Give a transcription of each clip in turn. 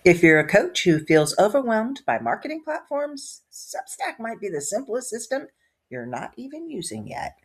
If you're a coach who feels overwhelmed by marketing platforms, Substack might be the simplest system you're not even using yet.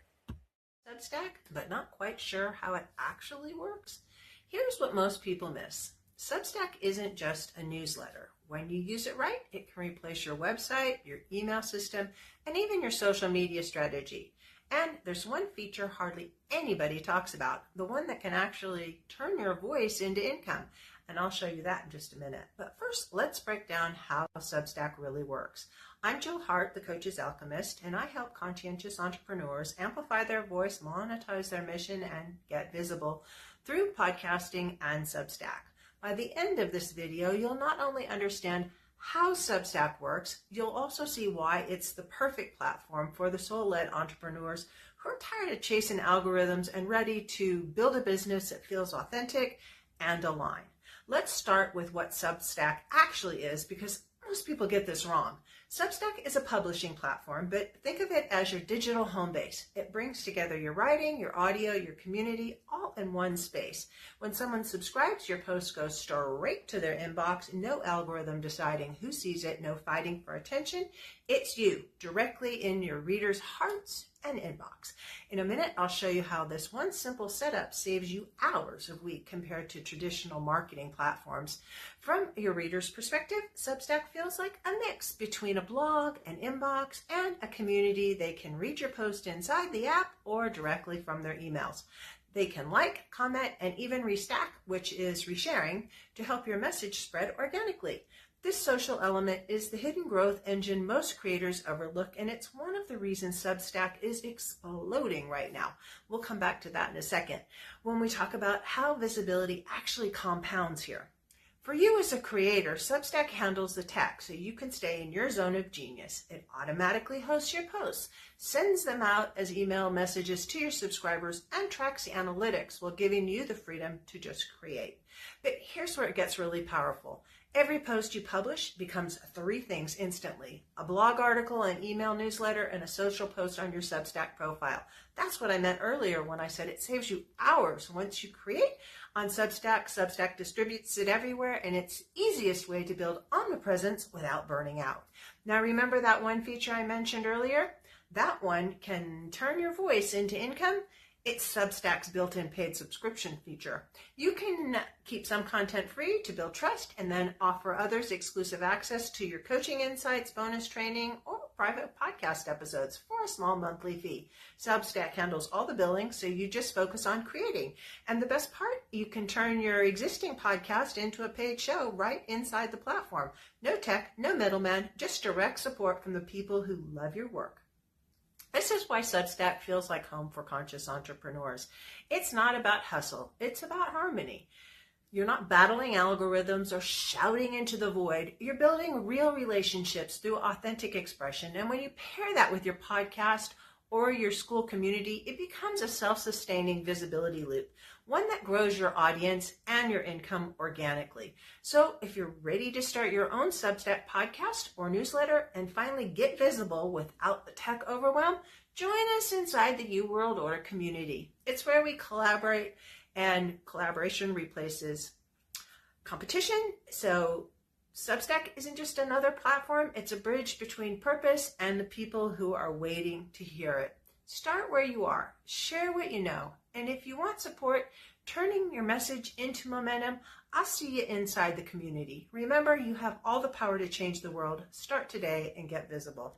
Substack, but not quite sure how it actually works? Here's what most people miss. Substack isn't just a newsletter. When you use it right, it can replace your website, your email system, and even your social media strategy. And there's one feature hardly anybody talks about, the one that can actually turn your voice into income. And I'll show you that in just a minute. But first, let's break down how Substack really works. I'm Jill Hart, the Coach's Alchemist, and I help conscientious entrepreneurs amplify their voice, monetize their mission, and get visible through podcasting and Substack. By the end of this video, you'll not only understand how Substack works, you'll also see why it's the perfect platform for the soul-led entrepreneurs who are tired of chasing algorithms and ready to build a business that feels authentic and aligned. Let's start with what Substack actually is, because most people get this wrong. Substack is a publishing platform, but think of it as your digital home base. It brings together your writing, your audio, your community, all in one space. When someone subscribes, your post goes straight to their inbox. No algorithm deciding who sees it, no fighting for attention. It's you, directly in your readers' hearts and inbox. In a minute, I'll show you how this one simple setup saves you hours a week compared to traditional marketing platforms. From your reader's perspective, Substack feels like a mix between a blog, an inbox, and a community. They can read your post inside the app or directly from their emails. They can like, comment, and even restack, which is resharing, to help your message spread organically. This social element is the hidden growth engine most creators overlook, and it's one of the reasons Substack is exploding right now. We'll come back to that in a second when we talk about how visibility actually compounds here. For you as a creator, Substack handles the tech so you can stay in your zone of genius. It automatically hosts your posts, sends them out as email messages to your subscribers, and tracks the analytics while giving you the freedom to just create. But here's where it gets really powerful. Every post you publish becomes three things instantly: a blog article, an email newsletter, and a social post on your Substack profile. That's what I meant earlier when I said it saves you hours once you create on Substack. Substack distributes it everywhere, and it's the easiest way to build omnipresence without burning out. Now remember that one feature I mentioned earlier? That one can turn your voice into income. It's Substack's built-in paid subscription feature. You can keep some content free to build trust and then offer others exclusive access to your coaching insights, bonus training, or private podcast episodes for a small monthly fee. Substack handles all the billing, so you just focus on creating. And the best part, you can turn your existing podcast into a paid show right inside the platform. No tech, no middleman, just direct support from the people who love your work. This is why Substack feels like home for conscious entrepreneurs. It's not about hustle, it's about harmony. You're not battling algorithms or shouting into the void. You're building real relationships through authentic expression. And when you pair that with your podcast or your school community, it becomes a self-sustaining visibility loop, one that grows your audience and your income organically. So if you're ready to start your own Substack podcast or newsletter and finally get visible without the tech overwhelm, join us inside the New World Order community. It's where we collaborate, and collaboration replaces competition. So Substack isn't just another platform, it's a bridge between purpose and the people who are waiting to hear it. Start where you are, share what you know, and if you want support turning your message into momentum, I'll see you inside the community. Remember, you have all the power to change the world. Start today and get visible.